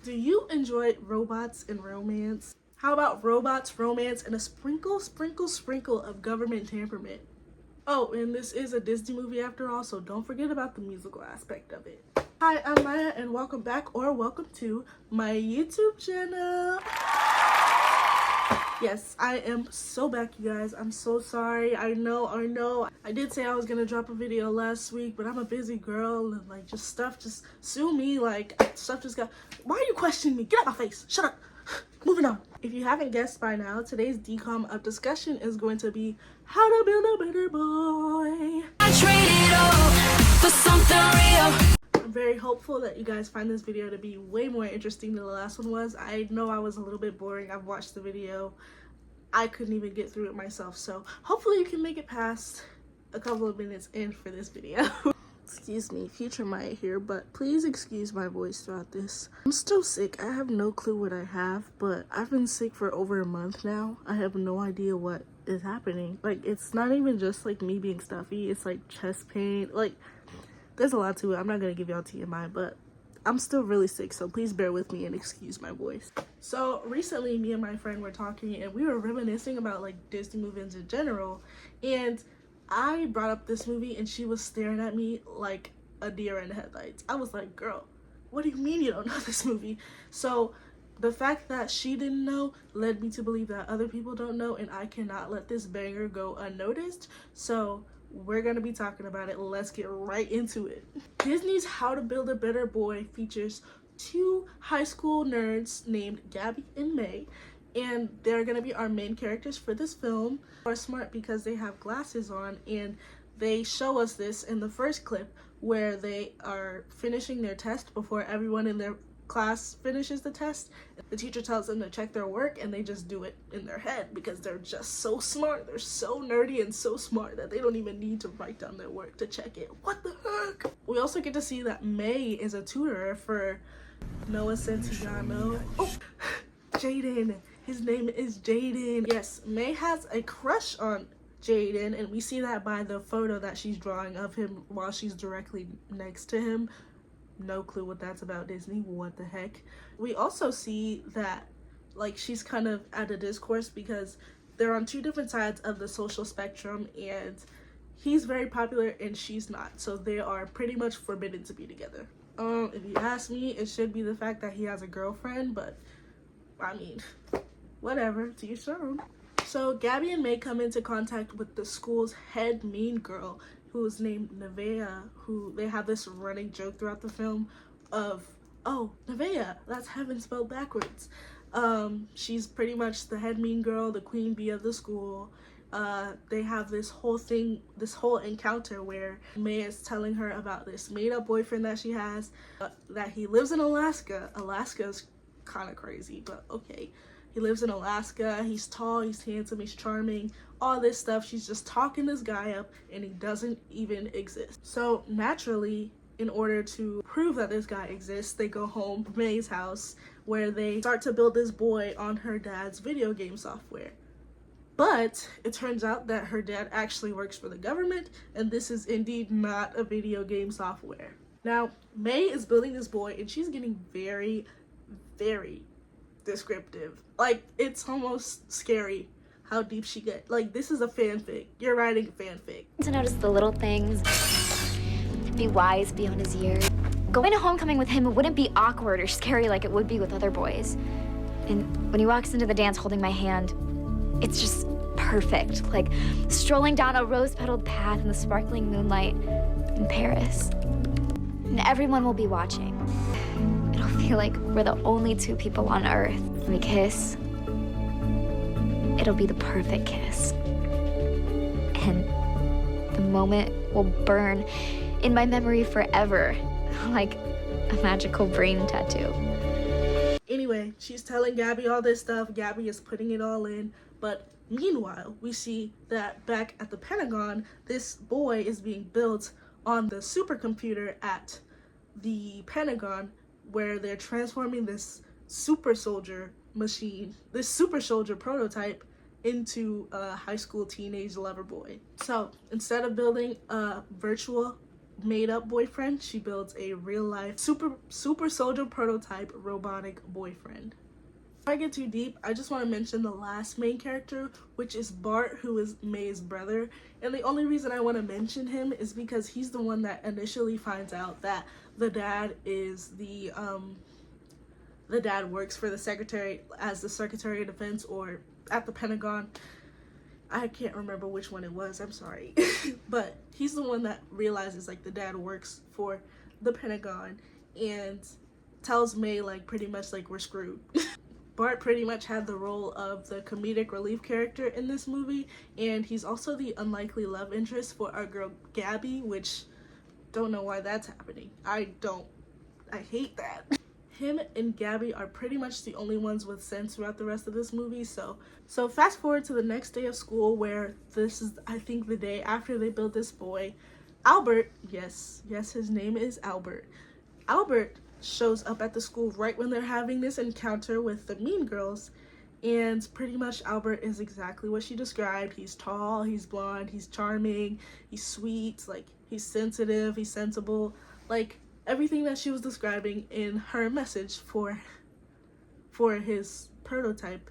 Do you enjoy robots and romance? How about robots, romance, and a sprinkle of government temperament? Oh, and this is a Disney movie after all, so don't forget about the musical aspect of it. Hi, I'm Maya, and welcome back, or welcome to my YouTube channel. Yes, I am so back, you guys. I'm so sorry. I know. I did say I was gonna drop a video last week, but I'm a busy girl, and like stuff just sue me. Like stuff just got. Why are you questioning me? Get out my face. Shut up. Moving on. If you haven't guessed by now, today's decom of discussion is going to be how to build a better boy. I traded all for something real. I'm very hopeful that you guys find this video to be way more interesting than the last one was. I know I was a little bit boring. I've watched the video. I couldn't even get through it myself, so hopefully you can make it past a couple of minutes in for this video. Excuse me, future Maya here, but please excuse my voice throughout this. I'm still sick. I have no clue what I have, but I've been sick for over a month now. I have no idea what is happening. Like, it's not even just like me being stuffy, it's like chest pain. Like, there's a lot to it. I'm not gonna give y'all TMI, but I'm still really sick, so please bear with me and excuse my voice. So recently, me and my friend were talking, and we were reminiscing about like Disney movies in general, and I brought up this movie, and she was staring at me like a deer in the headlights. I was like, girl, what do you mean you don't know this movie? So the fact that she didn't know led me to believe that other people don't know, and I cannot let this banger go unnoticed. So we're gonna be talking about it. Let's get right into it. Disney's How to Build a Better Boy features two high school nerds named Gabby and May, and they're gonna be our main characters for this film. They're smart because they have glasses on, and they show us this in the first clip where they are finishing their test before everyone in their class finishes the test. The teacher tells them to check their work, and they just do it in their head because they're just so smart. They're so nerdy and so smart that they don't even need to write down their work to check it. What the heck? We also get to see that May is a tutor for Noah Centineo. Oh, Jaden. His name is Jaden. Yes, May has a crush on Jaden, and we see that by the photo that she's drawing of him while she's directly next to him. No clue what that's about, Disney. What the heck? We also see that like she's kind of at a discourse because they're on two different sides of the social spectrum, and he's very popular and she's not, so they are pretty much forbidden to be together. If you ask me, it should be the fact that he has a girlfriend, but I mean, whatever, to each their own. So Gabby and May come into contact with the school's head mean girl, who is named Nevaeh, who they have this running joke throughout the film of, oh, Nevaeh, that's heaven spelled backwards. She's pretty much the head mean girl, the queen bee of the school. They have this whole encounter where May is telling her about this made-up boyfriend that she has, that he lives in Alaska. Alaska's kind of crazy, but okay. He lives in Alaska, he's tall, he's handsome, he's charming, all this stuff. She's just talking this guy up, and he doesn't even exist. So naturally, in order to prove that this guy exists, they go home to May's house, where they start to build this boy on her dad's video game software. But it turns out that her dad actually works for the government, and this is indeed not a video game software. Now, May is building this boy, and she's getting very, very descriptive. Like, it's almost scary how deep she gets. Like, this is a fanfic. You're writing a fanfic. To notice the little things, be wise beyond his years. Going to homecoming with him wouldn't be awkward or scary like it would be with other boys. And when he walks into the dance holding my hand, it's just perfect. Like strolling down a rose-petaled path in the sparkling moonlight in Paris. And everyone will be watching. It'll feel like we're the only two people on Earth. When we kiss, it'll be the perfect kiss. And the moment will burn in my memory forever, like a magical brain tattoo. Anyway, she's telling Gabby all this stuff. Gabby is putting it all in, but meanwhile, we see that back at the Pentagon, this boy is being built on the supercomputer at the Pentagon, where they're transforming this super soldier machine, this super soldier prototype, into a high school teenage lover boy. So instead of building a virtual made-up boyfriend. She builds a real-life super soldier prototype robotic boyfriend. Before I get too deep, I just want to mention the last main character, which is Bart, who is May's brother. And the only reason I want to mention him is because he's the one that initially finds out that the dad is the dad works for the secretary, as the Secretary of Defense, or at the Pentagon. I can't remember which one it was, I'm sorry. But he's the one that realizes like the dad works for the Pentagon and tells May like pretty much like we're screwed. Bart pretty much had the role of the comedic relief character in this movie, and he's also the unlikely love interest for our girl Gabby, which don't know why that's happening. I hate that. Him and Gabby are pretty much the only ones with sense throughout the rest of this movie. So fast forward to the next day of school, where this is, I think, the day after they built this boy. Albert, yes, his name is Albert. Albert shows up at the school right when they're having this encounter with the mean girls, and pretty much Albert is exactly what she described. He's tall, he's blonde, he's charming, he's sweet, like he's sensitive, he's sensible, like everything that she was describing in her message for his prototype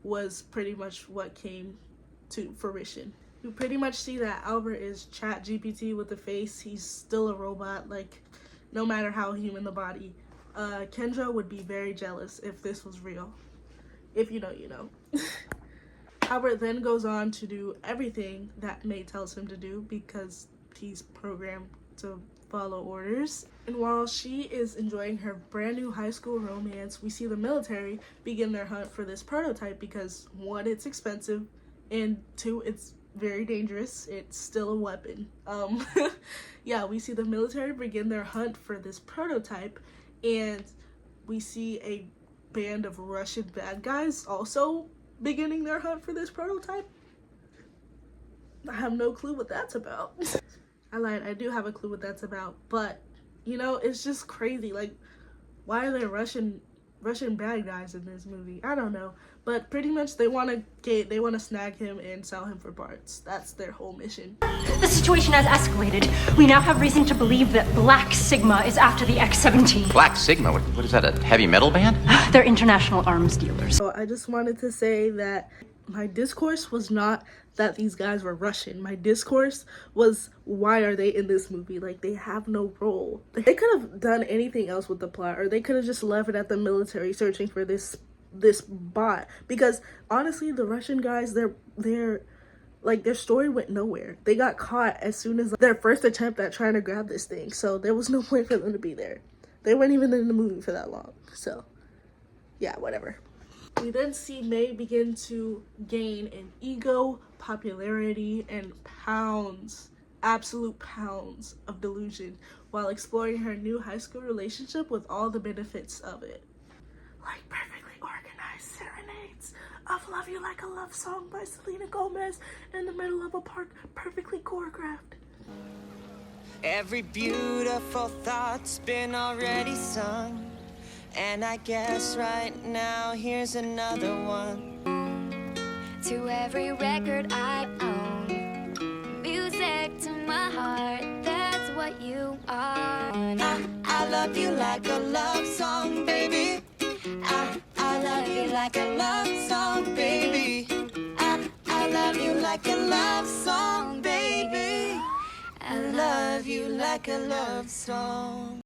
was pretty much what came to fruition. You pretty much see that Albert is ChatGPT with the face. He's still a robot, like no matter how human the body. Kendra would be very jealous if this was real. If you know, you know. Albert then goes on to do everything that May tells him to do because he's programmed to follow orders. And while she is enjoying her brand new high school romance, we see the military begin their hunt for this prototype because 1, it's expensive, and 2, it's very dangerous. It's still a weapon. Yeah, we see the military begin their hunt for this prototype, and we see a band of Russian bad guys also beginning their hunt for this prototype. I have no clue what that's about. I lied, I do have a clue what that's about, but you know, it's just crazy. Like, why are there Russian bad guys in this movie? I don't know, but pretty much they want to snag him and sell him for parts. That's their whole mission. The situation has escalated. We now have reason to believe that Black Sigma is after the X-17. Black Sigma? What is that, a heavy metal band? They're international arms dealers. So I just wanted to say that my discourse was not that these guys were Russian. My discourse was, why are they in this movie? Like, they have no role. They could have done anything else with the plot, or they could have just left it at the military searching for this bot. Because honestly, the Russian guys, they're like, their story went nowhere. They got caught as soon as their first attempt at trying to grab this thing. So there was no point for them to be there. They weren't even in the movie for that long. So yeah, whatever. We then see May begin to gain an ego, popularity, and absolute pounds of delusion while exploring her new high school relationship with all the benefits of it. Like perfectly organized serenades of Love You Like a Love Song by Selena Gomez in the middle of a park, perfectly choreographed. Every beautiful thought's been already sung. And I guess right now here's another one. To every record I own, music to my heart, that's what you are. I love you like a love song, baby. I love you like a love song, baby. I love you like a love song, baby. I love you like a love song.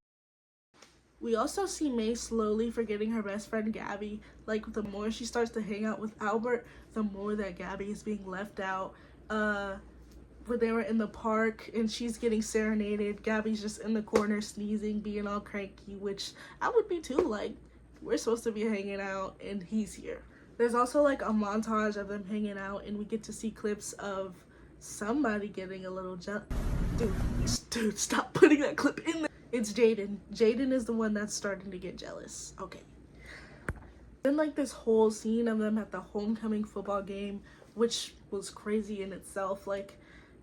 We also see May slowly forgetting her best friend Gabby. Like, the more she starts to hang out with Albert, the more that Gabby is being left out. When they were in the park and she's getting serenaded, Gabby's just in the corner sneezing, being all cranky, which I would be too. Like, we're supposed to be hanging out and he's here. There's also like a montage of them hanging out, and we get to see clips of somebody getting a little jealous. Dude, stop putting that clip in there. It's Jaden. Jaden is the one that's starting to get jealous. Okay. Then like this whole scene of them at the homecoming football game, which was crazy in itself. Like,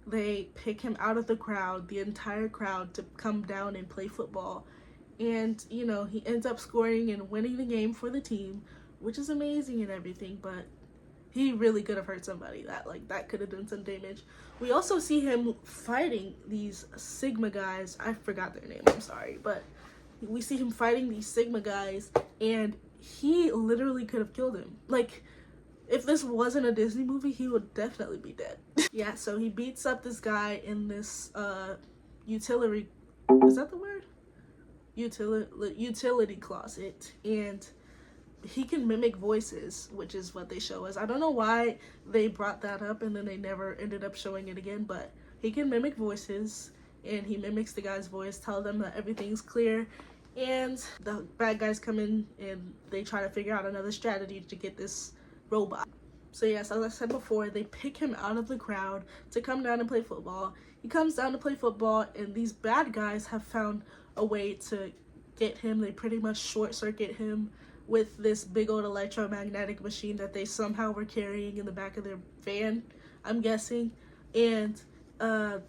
they pick him out of the crowd, the entire crowd, to come down and play football. And, you know, he ends up scoring and winning the game for the team, which is amazing and everything. But He really could have hurt somebody. That could have done some damage. We also see him fighting these Sigma guys. I forgot their name, I'm sorry, but we see him fighting these Sigma guys, and he literally could have killed him. Like, if this wasn't a Disney movie, he would definitely be dead. Yeah, so he beats up this guy in this utility, is that the word? Utility closet, and he can mimic voices, which is what they show us. I don't know why they brought that up and then they never ended up showing it again, but he can mimic voices, and he mimics the guy's voice, tell them that everything's clear, and the bad guys come in and they try to figure out another strategy to get this robot. So yes, as I said before, they pick him out of the crowd to come down and play football. He comes down to play football, and these bad guys have found a way to get him. They pretty much short circuit him with this big old electromagnetic machine that they somehow were carrying in the back of their van, I'm guessing. And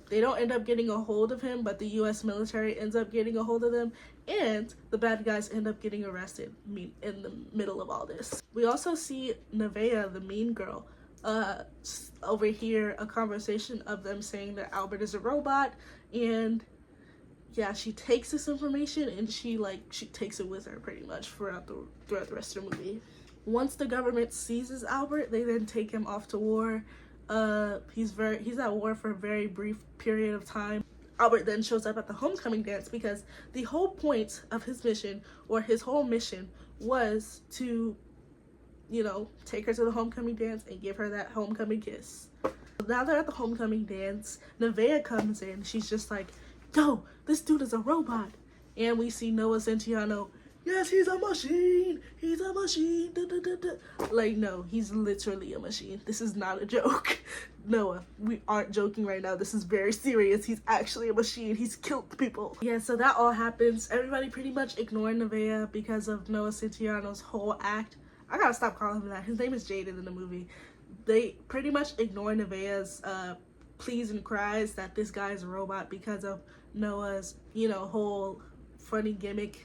they don't end up getting a hold of him, but the US military ends up getting a hold of them, and the bad guys end up getting arrested in the middle of all this. We also see Nevaeh, the mean girl, overhear a conversation of them saying that Albert is a robot, and yeah, she takes this information and she takes it with her pretty much throughout the rest of the movie. Once the government seizes Albert, they then take him off to war. He's at war for a very brief period of time. Albert then shows up at the homecoming dance because the whole point of his mission, or his whole mission, was to, you know, take her to the homecoming dance and give her that homecoming kiss. Now they're at the homecoming dance. Nevaeh comes in. She's just like, yo, this dude is a robot. And we see Noah Centineo, yes, he's a machine. He's a machine. Da, da, da, da. Like, no, he's literally a machine. This is not a joke. Noah, we aren't joking right now. This is very serious. He's actually a machine. He's killed people. Yeah, so that all happens. Everybody pretty much ignoring Nevaeh because of Noah Centineo's whole act. I gotta stop calling him that. His name is Jaden in the movie. They pretty much ignore Nevaeh's pleas and cries that this guy is a robot because of Noah's, you know, whole funny gimmick.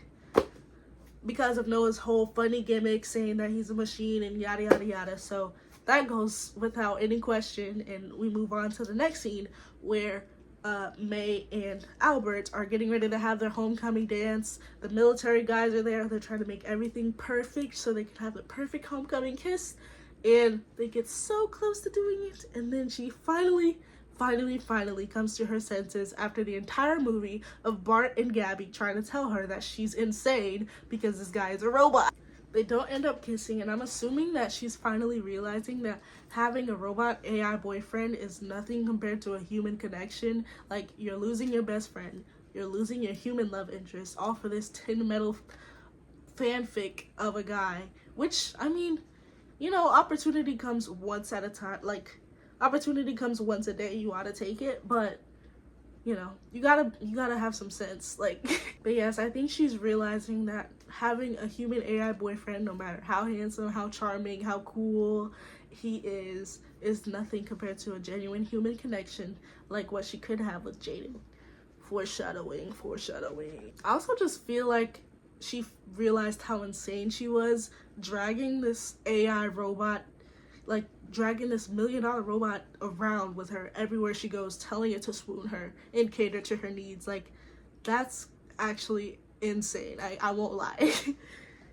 Because of Noah's whole funny gimmick saying that he's a machine and yada yada yada. So that goes without any question, and we move on to the next scene where May and Albert are getting ready to have their homecoming dance. The military guys are there. They're trying to make everything perfect so they can have the perfect homecoming kiss, and they get so close to doing it, and then she finally comes to her senses after the entire movie of Bart and Gabby trying to tell her that she's insane because this guy is a robot. They don't end up kissing, and I'm assuming that she's finally realizing that having a robot AI boyfriend is nothing compared to a human connection. Like, you're losing your best friend, you're losing your human love interest, all for this tin metal fanfic of a guy. Which, I mean, you know, opportunity comes once at a time. Like, opportunity comes once a day, you ought to take it, but you know, you gotta have some sense. Like, but yes, I think she's realizing that having a human AI boyfriend, no matter how handsome, how charming, how cool he is nothing compared to a genuine human connection like what she could have with Jaden. Foreshadowing. I also just feel like she realized how insane she was dragging this AI robot, like dragging this $1 million robot around with her everywhere she goes, telling it to swoon her and cater to her needs. Like, that's actually insane. I won't lie.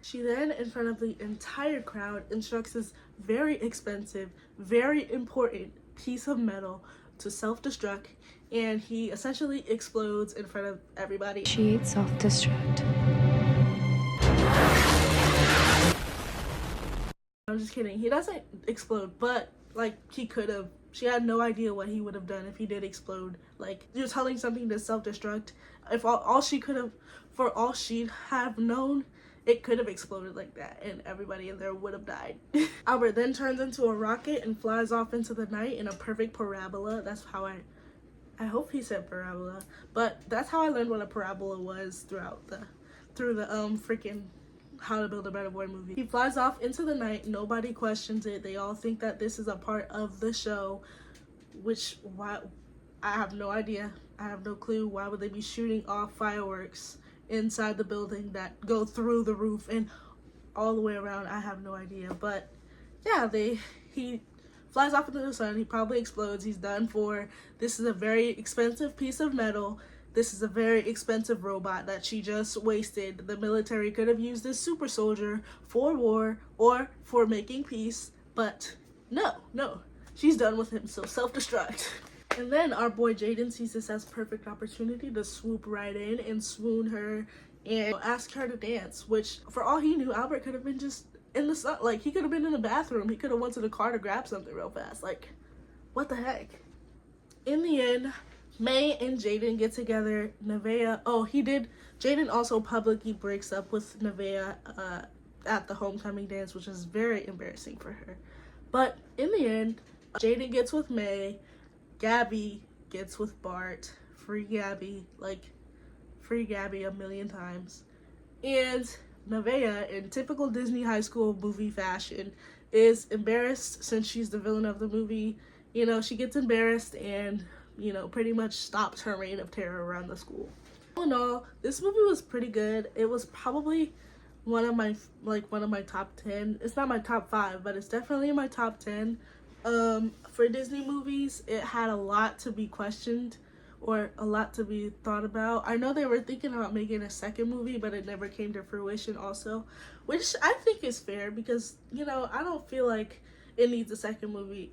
She then, in front of the entire crowd, instructs this very expensive, very important piece of metal to self-destruct, and he essentially explodes in front of everybody. She self-destruct. I'm just kidding. He doesn't explode, but like, he could have. She had no idea what he would have done if he did explode. Like, you're telling something to self-destruct. If all she could have, for all she'd have known, it could have exploded like that, and everybody in there would have died. Albert then turns into a rocket and flies off into the night in a perfect parabola. That's how I hope he said parabola, but that's how I learned what a parabola was through the freaking How to Build a Better Boy movie. He flies off into the night. Nobody questions it. They all think that this is a part of the show, which, why, I have no idea. I have no clue. Why would they be shooting off fireworks inside the building that go through the roof and all the way around? I have no idea. But yeah, he flies off into the sun. He probably explodes. He's done for. This is a very expensive piece of metal. This is a very expensive robot that she just wasted. The military could have used this super soldier for war or for making peace, but no, she's done with him, so self-destruct. And then our boy Jaden sees this as perfect opportunity to swoop right in and swoon her and ask her to dance, which for all he knew, Albert could have been just in the sun. Like, he could have been in the bathroom. He could have went to the car to grab something real fast. Like, what the heck? In the end, May and Jaden get together. Jaden also publicly breaks up with Nevaeh at the homecoming dance, which is very embarrassing for her. But in the end, Jaden gets with May. Gabby gets with Bart. Free Gabby. Like, free Gabby a million times. And Nevaeh, in typical Disney high school movie fashion, is embarrassed since she's the villain of the movie. You know, she gets embarrassed and, you know, pretty much stops her reign of terror around the school. All in all, this movie was pretty good. It was probably one of my top 10. It's not my top 5, but it's definitely in my top 10. For Disney movies, it had a lot to be questioned or a lot to be thought about. I know they were thinking about making a second movie, but it never came to fruition also, which I think is fair because, you know, I don't feel like it needs a second movie.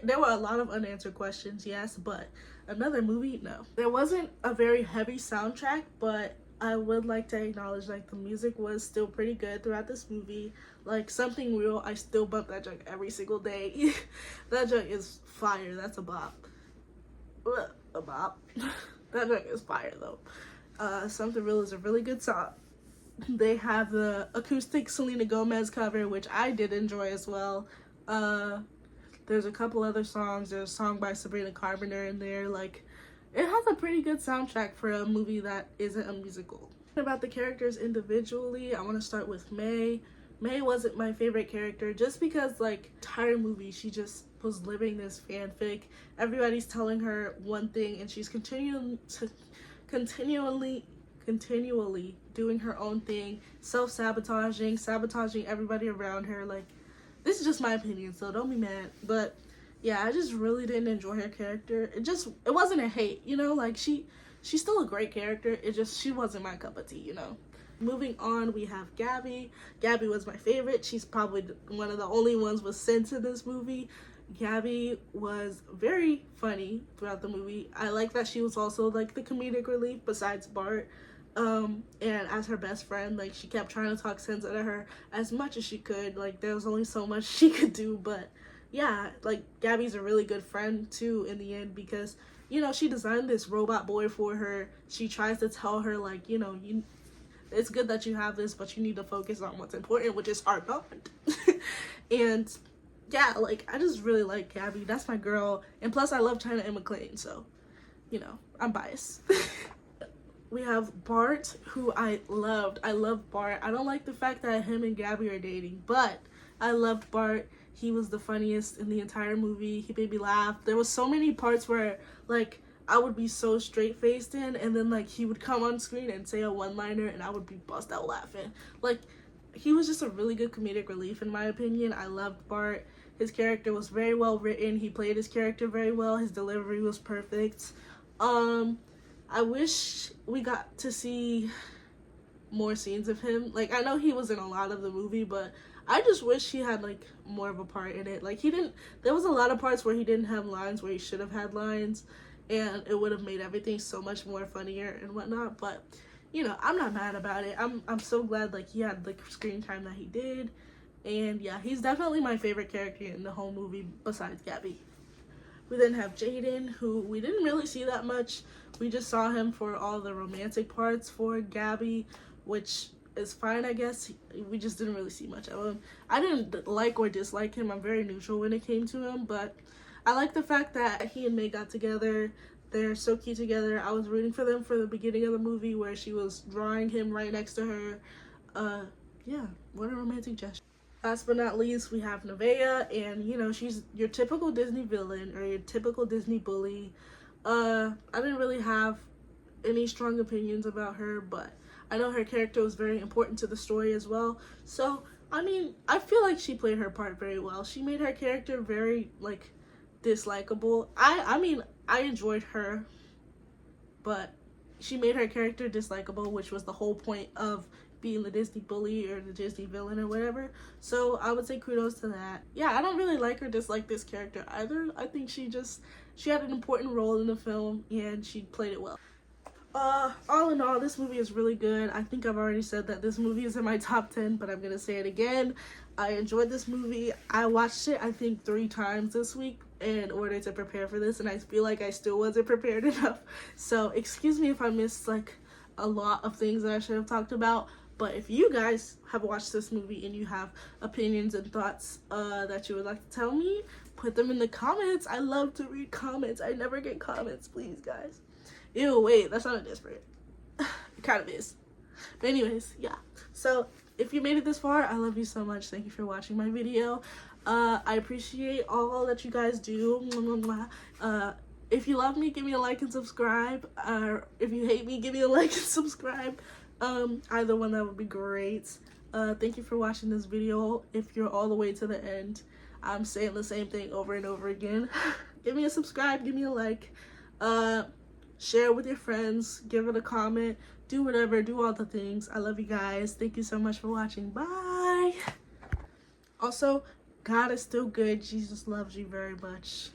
There were a lot of unanswered questions, yes, but another movie, no. There wasn't a very heavy soundtrack, but I would like to acknowledge, like, the music was still pretty good throughout this movie. Like, Something Real, I still bump that junk every single day. That junk is fire. That's a bop. A bop. That junk is fire, though. Something Real is a really good song. They have the acoustic Selena Gomez cover, which I did enjoy as well. There's a couple other songs. There's a song by Sabrina Carpenter in there. Like, it has a pretty good soundtrack for a movie that isn't a musical. About the characters individually, I want to start with May. May wasn't my favorite character just because, like, entire movie she just was living this fanfic. Everybody's telling her one thing and she's continually doing her own thing, self-sabotaging, sabotaging everybody around her. Like, this is just my opinion, so don't be mad. But yeah, I just really didn't enjoy her character. It wasn't a hate, you know, like she's still a great character. She wasn't my cup of tea, you know. Moving on, we have Gabby. Gabby was my favorite. She's probably one of the only ones with sense in this movie. Gabby was very funny throughout the movie. I like that she was also, like, the comedic relief besides Bart. And as her best friend, like, she kept trying to talk sense out of her as much as she could. Like, there was only so much she could do, but yeah, like, Gabby's a really good friend too in the end because, you know, she designed this robot boy for her. She tries to tell her, like, you know, it's good that you have this, but you need to focus on what's important, which is our bond. And yeah, like, I just really like Gabby. That's my girl. And plus, I love China and McClain, so, you know, I'm biased. We have Bart, who I loved. I love Bart. I don't like the fact that him and Gabby are dating, but I loved Bart. He was the funniest in the entire movie. He made me laugh. There was so many parts where, like, I would be so straight-faced in, and then, like, he would come on screen and say a one-liner, and I would be bust out laughing. Like, he was just a really good comedic relief, in my opinion. I loved Bart. His character was very well written. He played his character very well. His delivery was perfect. I wish we got to see more scenes of him. Like, I know he was in a lot of the movie, but I just wish he had, like, more of a part in it. Like, there was a lot of parts where he didn't have lines where he should have had lines, and it would have made everything so much more funnier and whatnot. But, you know, I'm not mad about it. I'm so glad, like, he had the screen time that he did. And yeah, he's definitely my favorite character in the whole movie besides Gabby. We then have Jaden, who we didn't really see that much. We just saw him for all the romantic parts for Gabby, which is fine, I guess. We just didn't really see much of him. I didn't like or dislike him. I'm very neutral when it came to him, but I like the fact that he and May got together. They're so cute together. I was rooting for them for the beginning of the movie where she was drawing him right next to her. Yeah, what a romantic gesture. Last but not least, we have Nevaeh, and, you know, she's your typical Disney villain or your typical Disney bully. I didn't really have any strong opinions about her, but I know her character was very important to the story as well. So I mean, I feel like she played her part very well. She made her character very, like, dislikable. I mean, I enjoyed her, but she made her character dislikable, which was the whole point of being the Disney bully or the Disney villain or whatever. So I would say kudos to that. Yeah, I don't really like or dislike this character either. I think she had an important role in the film and she played it well. All in all, this movie is really good. I think I've already said that this movie is in my top 10, but I'm gonna say it again. I enjoyed this movie. I watched it, I think, 3 times this week in order to prepare for this, and I feel like I still wasn't prepared enough. So excuse me if I missed like a lot of things that I should have talked about. But if you guys have watched this movie and you have opinions and thoughts that you would like to tell me, put them in the comments. I love to read comments. I never get comments, please, guys. Ew, wait, that's not a desperate. It kind of is. But anyways, yeah. So if you made it this far, I love you so much. Thank you for watching my video. I appreciate all that you guys do. If you love me, give me a like and subscribe. If you hate me, give me a like and subscribe. Either one, that would be great. Thank you for watching this video. If you're all the way to the end, I'm saying the same thing over and over again. Give me a subscribe, give me a like, share with your friends, give it a comment, do whatever, do all the things. I love you guys. Thank you so much for watching. Bye. Also, God is still good. Jesus loves you very much.